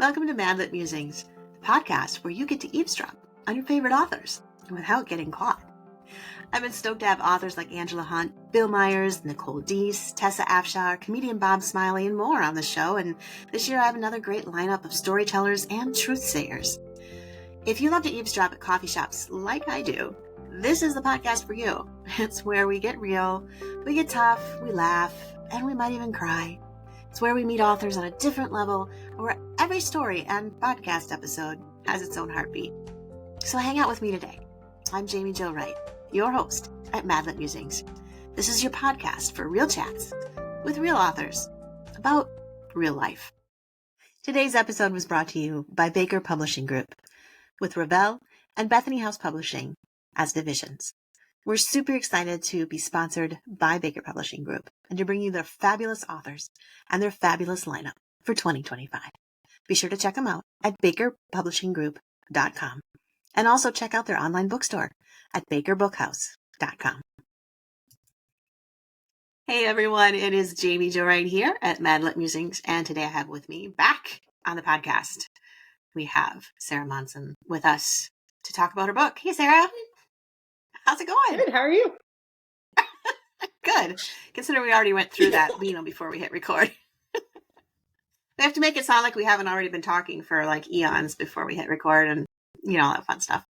Welcome to Mad Lit Musings, the podcast where you get to eavesdrop on your favorite authors without getting caught. I've been stoked to have authors like Angela Hunt, Bill Myers, Nicole Deese, Tessa Afshar, comedian Bob Smiley, and more on the show, and this year I have another great lineup of storytellers and truth-sayers. If you love to eavesdrop at coffee shops like I do, this is the podcast for you. It's where we get real, we get tough, we laugh, and we might even cry. It's where we meet authors on a different level, where every story and podcast episode has its own heartbeat. So hang out with me today. I'm Jaime Jo Wright, your host at Mad Lit Musings. This is your podcast for real chats with real authors about real life. Today's episode was brought to you by Baker Publishing Group, with Revell and Bethany House Publishing as divisions. We're super excited to be sponsored by Baker Publishing Group and to bring you their fabulous authors and their fabulous lineup for 2025. Be sure to check them out at bakerpublishinggroup.com and also check out their online bookstore at bakerbookhouse.com. Hey everyone, it is Jaime Jo Wright here at Mad Lit Musings, and today I have with me back on the podcast, we have Sarah Monzon with us to talk about her book. Hey Sarah! How's it going? Good. How are you? Good. Consider we already went through that, before we hit record. We have to make it sound like we haven't already been talking for like eons before we hit record and, all that fun stuff.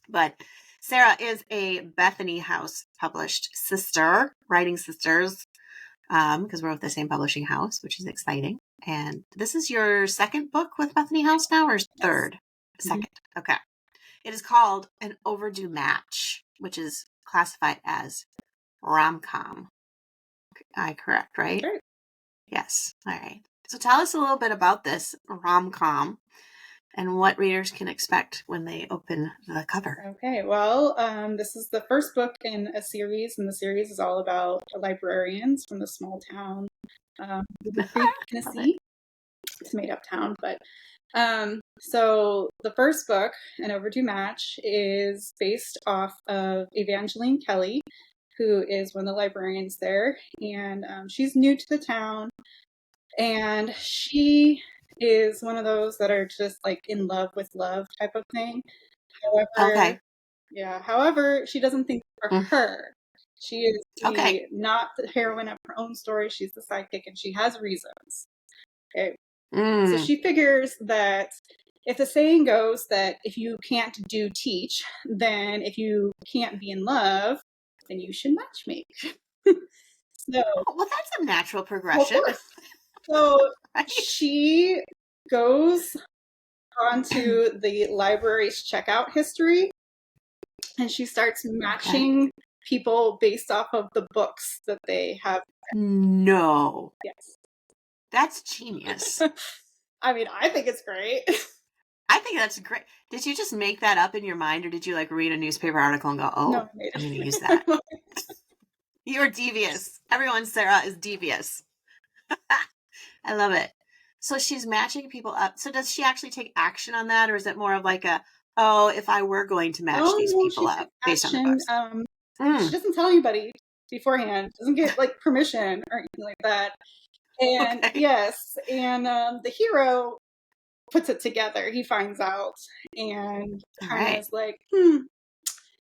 But Sarah is a Bethany House published sister, writing sisters, because we're with the same publishing house, which is exciting. And this is your second book with Bethany House now, or third? Yes. Second. Mm-hmm. Okay. It is called An Overdue Match, which is classified as RomCom. I correct, right? Sure. Yes. All right. So tell us a little bit about this RomCom and what readers can expect when they open the cover. Okay. Well, this is the first book in a series, and the series is all about librarians from the small town, Beaver Creek, Tennessee. It's a made-up town, but so the first book, An Overdue Match, is based off of Evangeline Kelly, who is one of the librarians there, and she's new to the town, and she is one of those that are just like in love with love type of thing. However, she doesn't think for her. She is not the heroine of her own story. She's the sidekick, and she has reasons. Okay. So she figures that if the saying goes that if you can't do, teach, then if you can't be in love, then you should matchmake. Well, that's a natural progression. So right? She goes onto the library's checkout history, and she starts matching people based off of the books that they have. No. Yes. That's genius. I mean, I think it's great. I think that's great. Did you just make that up in your mind, or did you like read a newspaper article and go, "Oh, no, I'm going to use that"? You're devious. Everyone, Sarah is devious. I love it. So she's matching people up. So does she actually take action on that, or is it more of like if I were going to match these people up based on the books? She doesn't tell anybody beforehand. Doesn't get like permission or anything like that. And the hero puts it together. He finds out and kind of is like,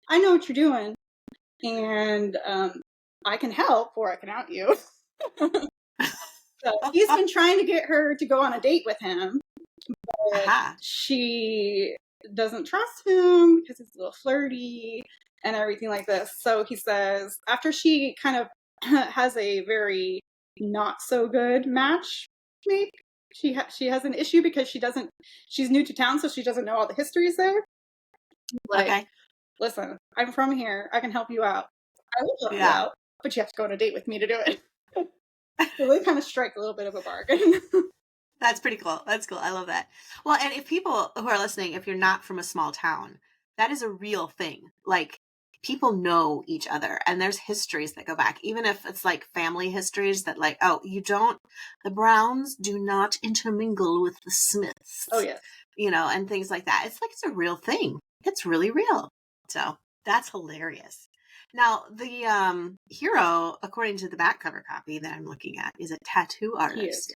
I know what you're doing, and I can help or I can out you. So he's been trying to get her to go on a date with him, but she doesn't trust him because he's a little flirty and everything like this. So he says, after she kind of has a very not so good match, maybe she has an issue because she's new to town, so she doesn't know all the histories there. Like, listen, I'm from here. I can help you out. I will help you out, but you have to go on a date with me to do it. So they kind of strike a little bit of a bargain. That's pretty cool. That's cool. I love that. Well, and if people who are listening, if you're not from a small town, that is a real thing. Like, people know each other, and there's histories that go back, even if it's like family histories that like, the Browns do not intermingle with the Smiths. Oh, yeah. And things like that. It's like, it's a real thing. It's really real. So that's hilarious. Now, the hero, according to the back cover copy that I'm looking at, is a tattoo artist.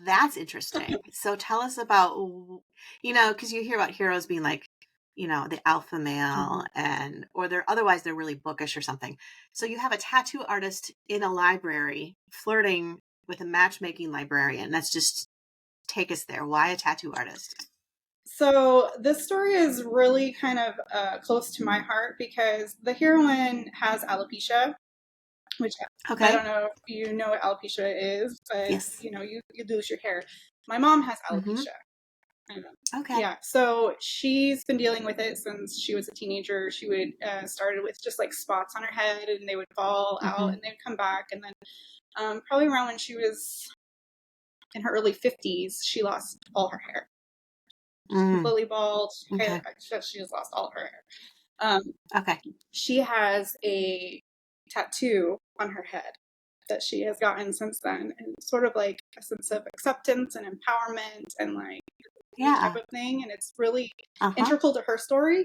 That's interesting. So tell us about, because you hear about heroes being like, the alpha male or they're really bookish or something. So you have a tattoo artist in a library flirting with a matchmaking librarian. That's just take us there. Why a tattoo artist? So this story is really kind of close to my heart because the heroine has alopecia, which I don't know if you know what alopecia is, but yes. you lose your hair. My mom has alopecia. Okay. Yeah, so she's been dealing with it since she was a teenager. She would started with just like spots on her head, and they would fall out, and they'd come back, and then probably around when she was in her early 50s, she lost all her hair. Completely bald. Okay. She just lost all of her hair. She has a tattoo on her head that she has gotten since then, and it's sort of like a sense of acceptance and empowerment and like type of thing, and it's really integral to her story.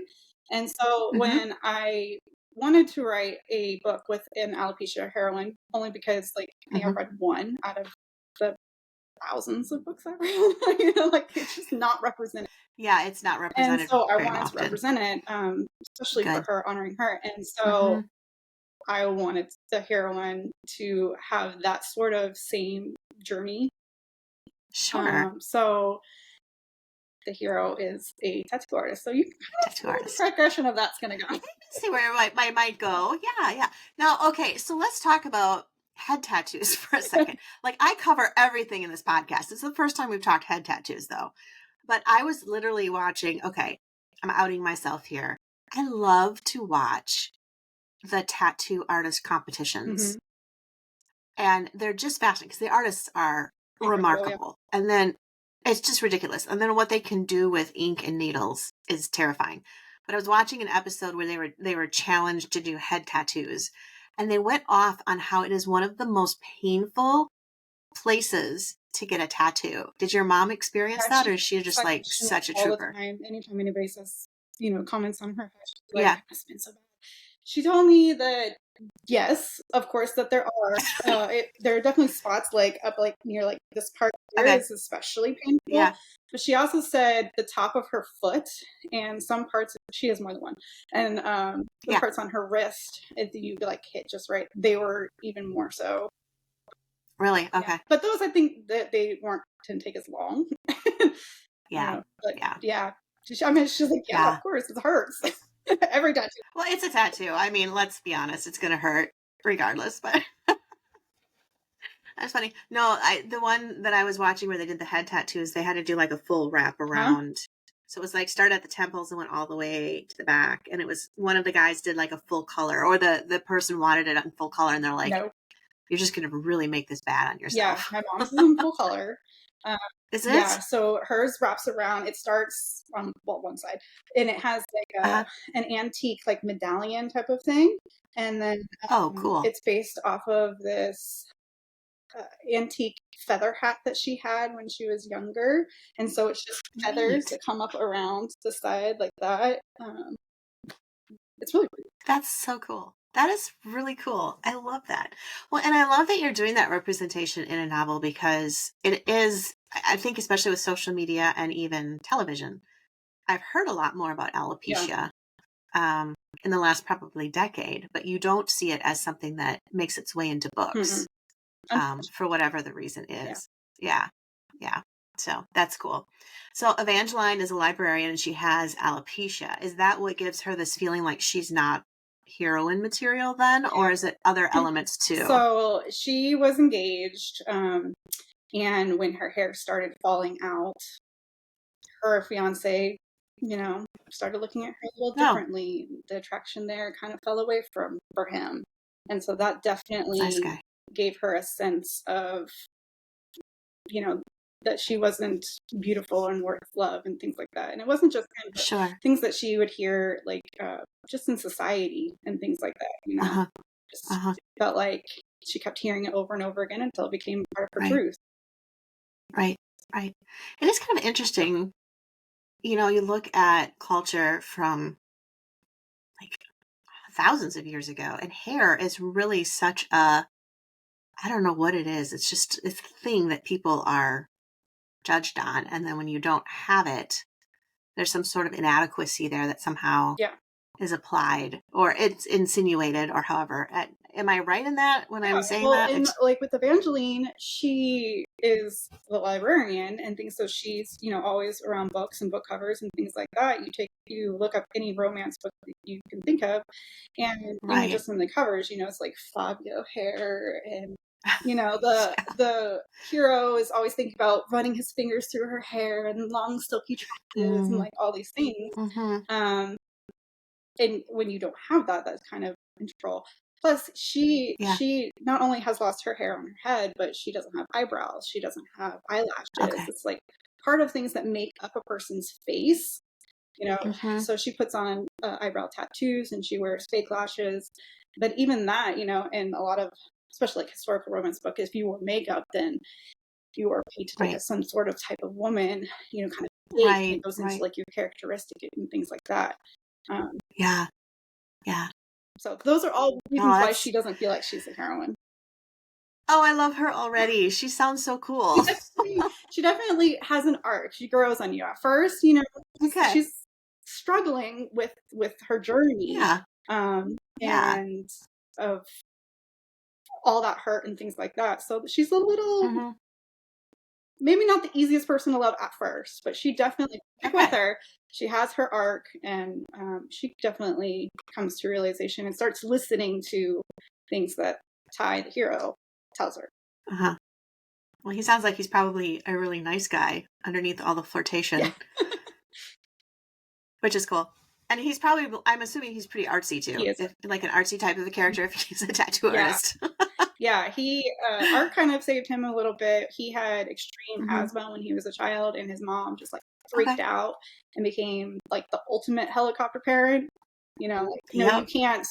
And so when I wanted to write a book with an alopecia heroine, only because like I have read one out of the thousands of books I've read, like it's just not represented. Yeah, it's not represented. And so I wanted often. to represent it, especially for her, honoring her. And so I wanted the heroine to have that sort of same journey. Sure. So the hero is a tattoo artist. So you can see where the progression of that's going to go. See where it might go. Yeah. Now, okay, so let's talk about head tattoos for a second. Like I cover everything in this podcast. It's the first time we've talked head tattoos though. But I was literally watching, I'm outing myself here. I love to watch the tattoo artist competitions. And they're just fascinating because the artists are remarkable. Yeah. And then it's just ridiculous. And then what they can do with ink and needles is terrifying. But I was watching an episode where they were challenged to do head tattoos. And they went off on how it is one of the most painful places to get a tattoo. Did your mom experience that, or is she just like such a trooper? Anytime anybody says, comments on her, she's like, it must have been so bad. She told me that yes, of course, that there are. There are definitely spots like up like near like this part here is especially painful. Yeah. But she also said the top of her foot and some parts. She has more than one, and the parts on her wrist, if you like hit just right, they were even more so. Really? Okay. Yeah. But those, I think that they didn't take as long. Yeah. Yeah. I mean, she's like, of course, it hurts. Every tattoo. Well, it's a tattoo. I mean, let's be honest, it's going to hurt regardless, but that's funny. No, the one that I was watching where they did the head tattoos, they had to do like a full wrap around. So it was like started at the temples and went all the way to the back. And it was one of the guys did like a full color, or the person wanted it in full color. And they're like, no. You're just going to really make this bad on yourself. Yeah, my mom's is in full color. Is it? Yeah, so hers wraps around. It starts on one side, and it has like an antique like medallion type of thing, and then cool. It's based off of this antique feather hat that she had when she was younger, and so it's just feathers that come up around the side like that. It's really cool. That's so cool. That is really cool. I love that. Well, and I love that you're doing that representation in a novel because it is, I think, especially with social media and even television, I've heard a lot more about alopecia in the last probably decade, but you don't see it as something that makes its way into books for whatever the reason is. Yeah. So that's cool. So Evangeline is a librarian and she has alopecia. Is that what gives her this feeling like she's not heroine material then, or is it other elements too? So she was engaged, and when her hair started falling out, her fiance, started looking at her a little differently. The attraction there kind of fell away for him, and so that definitely gave her a sense of, that she wasn't beautiful and worth love and things like that. And it wasn't just kind of things that she would hear like just in society and things like that, just felt like she kept hearing it over and over again until it became part of her truth. Right. It is kind of interesting. You look at culture from like thousands of years ago, and hair is really such a I don't know what it is. It's just, it's a thing that people are judged on. And then when you don't have it, there's some sort of inadequacy there that somehow Yeah. is applied or it's insinuated or however. Am I right in that when I'm saying well, that? and like with Evangeline, she is the librarian and things, so she's, you know, always around books and book covers and things like that. You look up any romance book that you can think of, and even just in the covers, you know, it's like Fabio hair, and you know, the hero is always thinking about running his fingers through her hair and long silky tresses and like all these things. And when you don't have that, that's kind of control. Plus, she not only has lost her hair on her head, but she doesn't have eyebrows. She doesn't have eyelashes. It's like part of things that make up a person's face, you know. So she puts on eyebrow tattoos and she wears fake lashes. But even that, you know, in a lot of, especially like historical romance book, if you wore makeup, then you are painted like as some sort of type of woman, you know, kind of fake, and it goes into like your characteristic and things like that. Yeah. So those are all reasons why she doesn't feel like she's a heroine. Oh, I love her already. She sounds so cool. She definitely has an arc. She grows on you at first, you know. She's struggling with her journey. And of all that hurt and things like that. So she's a little maybe not the easiest person to love at first, but she definitely with her. She has her arc, and she definitely comes to realization and starts listening to things that Ty, the hero, tells her. Well, he sounds like he's probably a really nice guy underneath all the flirtation, which is cool. And he's probably, I'm assuming he's pretty artsy too. He is. Like an artsy type of a character if he's a tattoo artist. He art kind of saved him a little bit. He had extreme asthma when he was a child, and his mom just like freaked out and became like the ultimate helicopter parent. You know, like, no, you can't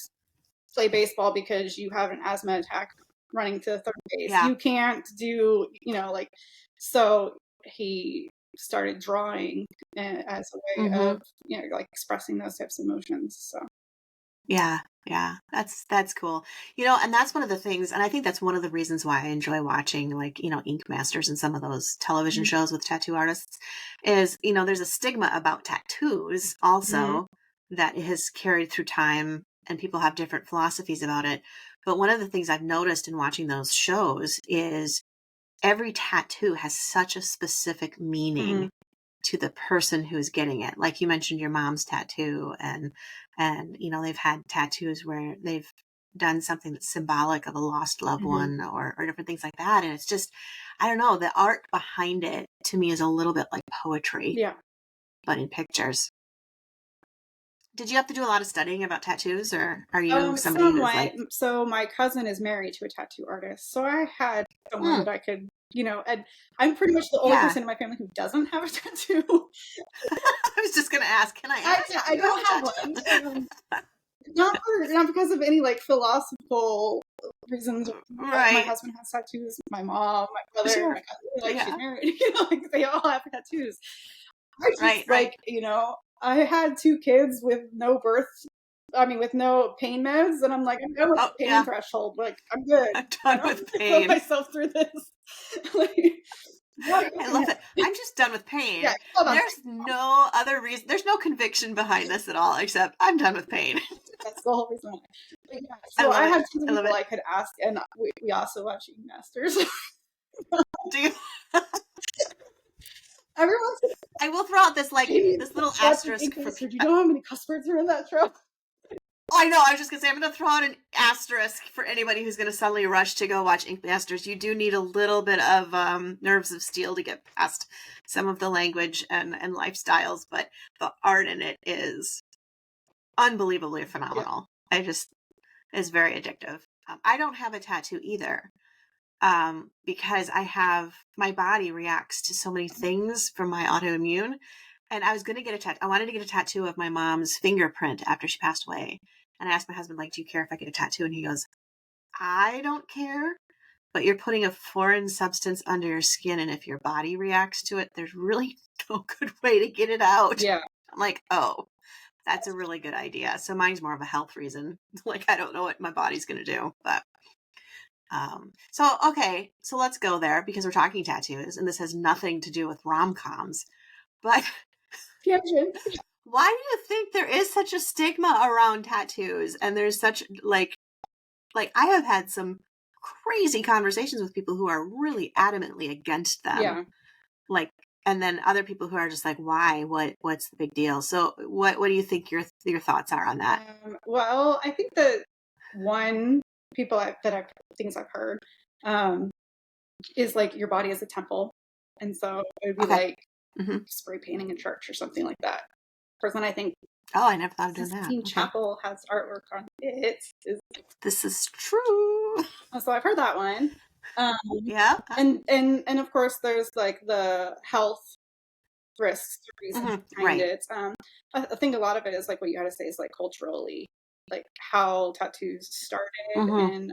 play baseball because you have an asthma attack running to third base. You can't do, you know, like, so he started drawing as a way of, you know, like expressing those types of emotions. So that's cool. You know, and that's one of the things, and I think that's one of the reasons why I enjoy watching, like, you know, Ink Masters and some of those television shows with tattoo artists is, you know, there's a stigma about tattoos also that has carried through time, and people have different philosophies about it. But one of the things I've noticed in watching those shows is every tattoo has such a specific meaning to the person who's getting it. Like you mentioned your mom's tattoo, and you know, they've had tattoos where they've done something that's symbolic of a lost loved one or different things like that. And it's just, I don't know, the art behind it to me is a little bit like poetry, but in pictures. Did you have to do a lot of studying about tattoos, or are you somebody who's like... So my cousin is married to a tattoo artist, so I had someone that I could, you know, and I'm pretty much the only person in my family who doesn't have a tattoo. I was just gonna ask, can I ask? I don't have one. Not because of any like philosophical reasons. My husband has tattoos. My mom, my brother, my cousin, like she's married. You know, like they all have tattoos. I just, like, you know, I had 2 kids with no pain meds, and I'm like, I'm done with the pain threshold. Like, I'm good. I'm done with pain. Put myself through this. I love it. I'm just done with pain. There's no other reason. There's no conviction behind this at all, except I'm done with pain. That's the whole reason why. So I had 2 people I could ask, and we also watch Ink Masters. Do you? Everyone's... I will throw out this this little asterisk. Do you know how many cuss words are in that show? I know. I was just gonna say, I'm gonna throw out an asterisk for anybody who's gonna suddenly rush to go watch Ink Masters. You do need a little bit of nerves of steel to get past some of the language and lifestyles, but the art in it is unbelievably phenomenal. It's very addictive. I don't have a tattoo either. Because my body reacts to so many things from my autoimmune, and I was going to get a tattoo. I wanted to get a tattoo of my mom's fingerprint after she passed away. And I asked my husband, like, do you care if I get a tattoo? And he goes, I don't care, but you're putting a foreign substance under your skin. And if your body reacts to it, there's really no good way to get it out. I'm like, oh, that's a really good idea. So mine's more of a health reason. Like, I don't know what my body's going to do, but So let's go there because we're talking tattoos, and this has nothing to do with rom-coms. But why do you think there is such a stigma around tattoos? And there's such like I have had some crazy conversations with people who are really adamantly against them. Yeah. Like, and then other people who are just like, why? What's the big deal? So what do you think your thoughts are on that? Well, I think that one things I've heard is like your body is a temple, and so it would be like spray painting a church or something like that. Person, I think. Oh, I never thought of doing that. Sistine Chapel has artwork on it. This is true. So I've heard that one. Yeah. And of course there's like the health risks reasons behind it. I think a lot of it is like what you had to say is like culturally, like how tattoos started and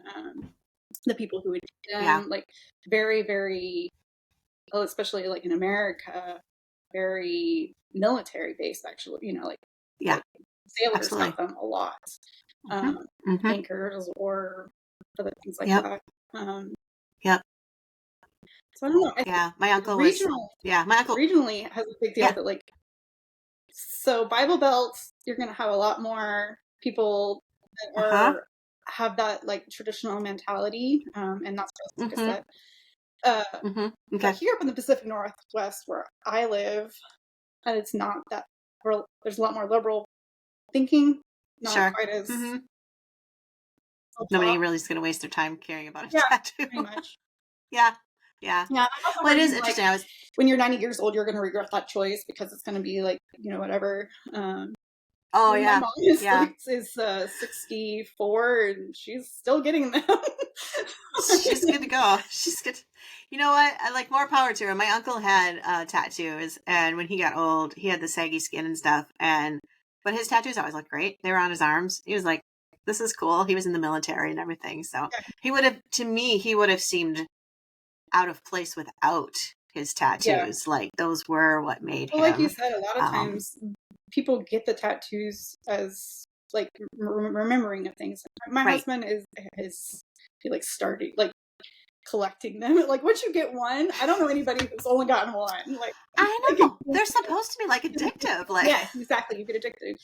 the people who would do them, like very, very, especially like in America, very military based actually, you know, like sailors got them a lot. Anchors or other things like that. So I don't know. My uncle regionally has a big deal that like, so Bible Belt, you're going to have a lot more people that are have that like traditional mentality, and that's like I said. But here up in the Pacific Northwest where I live, and it's not that there's a lot more liberal thinking, not quite as nobody really is going to waste their time caring about a tattoo. Pretty much. Yeah. Well, it is interesting. Like, when you're 90 years old, you're going to regret that choice because it's going to be like, you know, whatever. My mom is 64 and she's still getting them. She's good to go. She's good. You know what? I like more power to her. My uncle had tattoos, and when he got old, he had the saggy skin and stuff. But his tattoos always looked great. They were on his arms. He was like, "This is cool." He was in the military and everything, so he would have seemed out of place without his tattoos. Like those were what made him. Like you said, a lot of times people get the tattoos as like remembering of things. My husband is he like started like collecting them. Like once you get one, I don't know anybody who's only gotten one. Like I know they're supposed to be like addictive. Like exactly, you get addicted.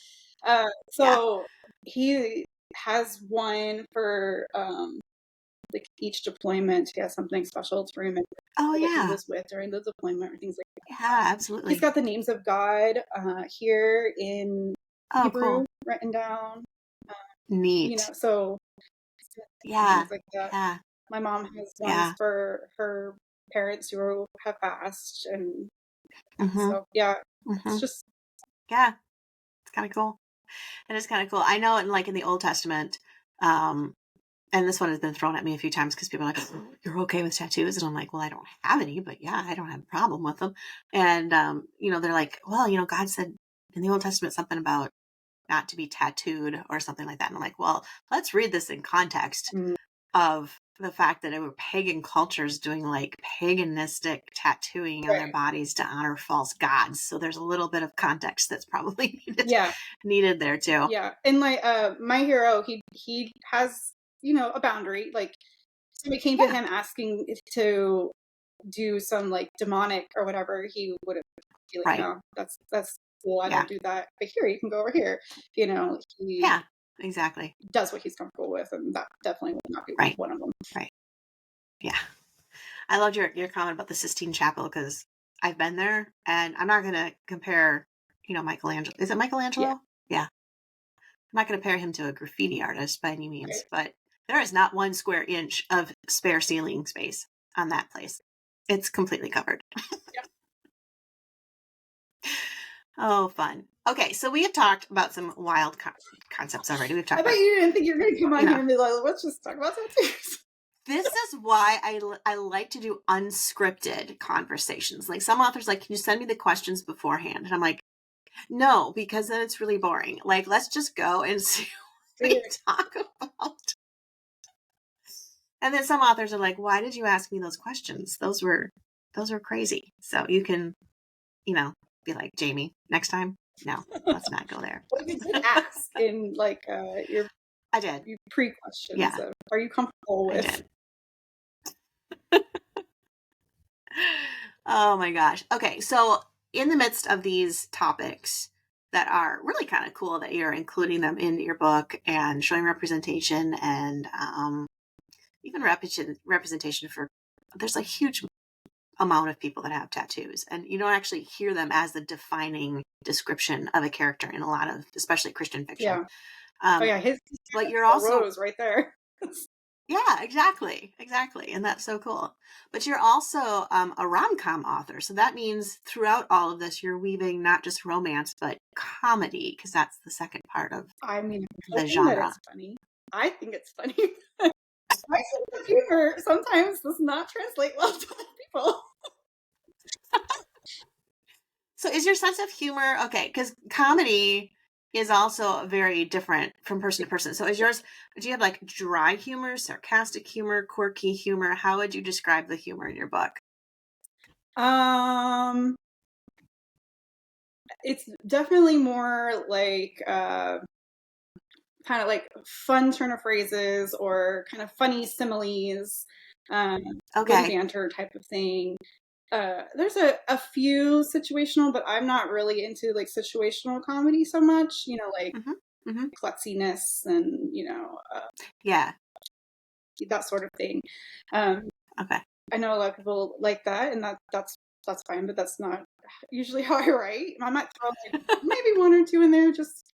So he has one for like each deployment. He has something special to remember. He was with during the deployment or things like that. Yeah, absolutely. He's got the names of God here in Hebrew written down. Neat. You know, so things like that. Yeah. My mom has ones for her parents who have passed, and so it's just it's kind of cool. It is kind of cool. I know, in the Old Testament, and this one has been thrown at me a few times because people are like, oh, "You're okay with tattoos?" And I'm like, "Well, I don't have any, but I don't have a problem with them." And they're like, "Well, God said in the Old Testament something about not to be tattooed or something like that." And I'm like, "Well, let's read this in context of the fact that it were pagan cultures doing like paganistic tattooing on their bodies to honor false gods. So there's a little bit of context that's probably needed there too." Yeah, and like my hero, he has a boundary. Like somebody came to him asking to do some like demonic or whatever, he would have be like, "No, that's cool. I don't do that. But here, you can go over here." He exactly does what he's comfortable with, and that definitely would not be one of them. Right. Yeah. I loved your comment about the Sistine Chapel because I've been there, and I'm not going to compare, Michelangelo. Is it Michelangelo? Yeah. I'm not going to compare him to a graffiti artist by any means, but there is not 1 square inch of spare ceiling space on that place. It's completely covered. Oh, fun. Okay, so we have talked about some wild concepts already. We've talked. I bet you didn't think you were going to come on here and be like, "Let's just talk about tattoos." This is why I like to do unscripted conversations. Like some authors, like, "Can you send me the questions beforehand?" And I'm like, no, because then it's really boring. Like, let's just go and see what we talk about. And then some authors are like, "Why did you ask me those questions? Those were crazy." So you can, be like, "Jamie, next time, no, let's not go there." Well, you did ask in like I did. Pre-questions. Are you comfortable with Oh my gosh. Okay, so in the midst of these topics that are really kind of cool that you're including them in your book and showing representation and even representation for, there's a huge amount of people that have tattoos, and you don't actually hear them as the defining description of a character in a lot of, especially Christian fiction. Yeah. Oh yeah, his but you're also rose right there. Yeah, exactly. And that's so cool. But you're also a RomCom author. So that means throughout all of this, you're weaving not just romance, but comedy, because that's the second part of I mean, the genre. That it's funny. I think it's funny. My sense of humor sometimes does not translate well to other people. So is your sense of humor, okay, because comedy is also very different from person to person. So is yours, do you have like dry humor, sarcastic humor, quirky humor? How would you describe the humor in your book? It's definitely more like kind of like fun turn of phrases or kind of funny similes, witty banter type of thing. There's a few situational, but I'm not really into like situational comedy so much, like klutziness and, yeah, that sort of thing. Okay. I know a lot of people like that, and that's fine, but that's not usually how I write. I might throw like maybe one or two in there, just,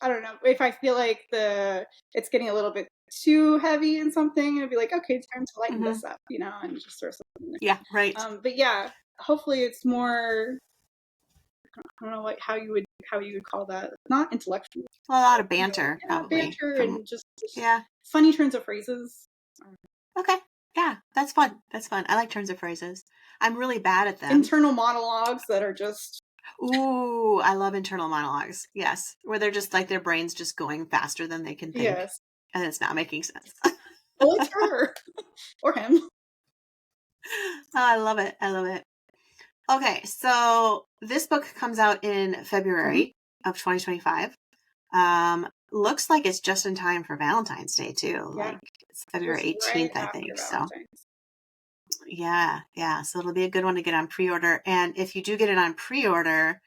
I don't know, if I feel like it's getting a little bit too heavy in something, I'd be like, okay, it's time to lighten this up, and just throw something in there. Yeah, right. But yeah, hopefully it's more, I don't know, like how you would call that, not intellectual. Well, a lot of banter, probably. Banter and just yeah, funny turns of phrases. Okay. Yeah, that's fun. I like turns of phrases. I'm really bad at them. Internal monologues that are just... Ooh, I love internal monologues. Yes. Where they're just like their brain's just going faster than they can think. Yes. And it's not making sense. Well, it's her. Or him. Oh, I love it. Okay, so this book comes out in February of 2025. Looks like it's just in time for Valentine's Day too. Yeah. Like it's February 18th, I think. So yeah. So it'll be a good one to get on pre-order. And if you do get it on pre-order,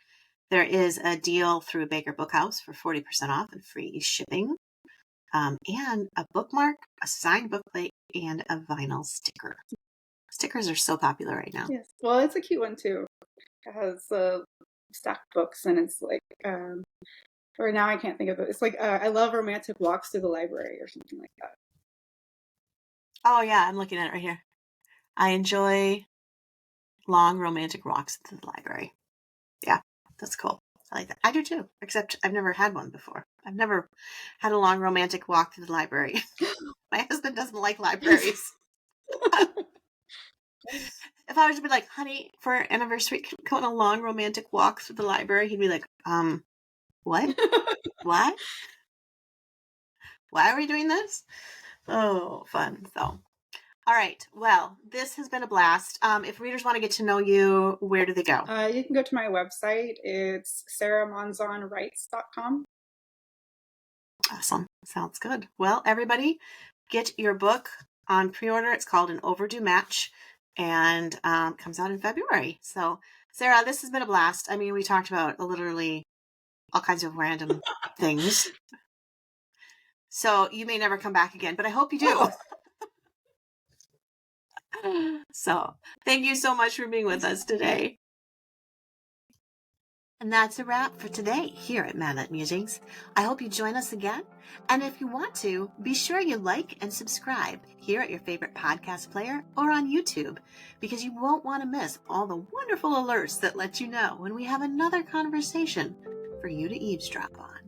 there is a deal through Baker Bookhouse for 40% off and free shipping. And a bookmark, a signed bookplate, and a vinyl sticker. Stickers are so popular right now. Yes. Well, it's a cute one too. It has stacked books, and it's like, or now I can't think of it. It's like, I love romantic walks through the library or something like that. Oh yeah, I'm looking at it right here. I enjoy long romantic walks to the library. Yeah, that's cool. I like that. I do too, except I've never had one before. I've never had a long romantic walk to the library. My husband doesn't like libraries. If I was to be like, honey, for our anniversary, can we go on a long romantic walk through the library? He'd be like, what? What? Why are we doing this? Oh, fun. So, all right. Well, this has been a blast. If readers want to get to know you, where do they go? You can go to my website. It's sarahmonzonwrites.com. Awesome. Sounds good. Well, everybody, get your book on pre-order. It's called An Overdue Match and comes out in February. So, Sarah, this has been a blast. I mean, we talked about literally all kinds of random things. So you may never come back again, but I hope you do. So thank you so much for being with us today. And that's a wrap for today here at Madlet Musings. I hope you join us again. And if you want to, be sure you like and subscribe here at your favorite podcast player or on YouTube, because you won't want to miss all the wonderful alerts that let you know when we have another conversation for you to eavesdrop on.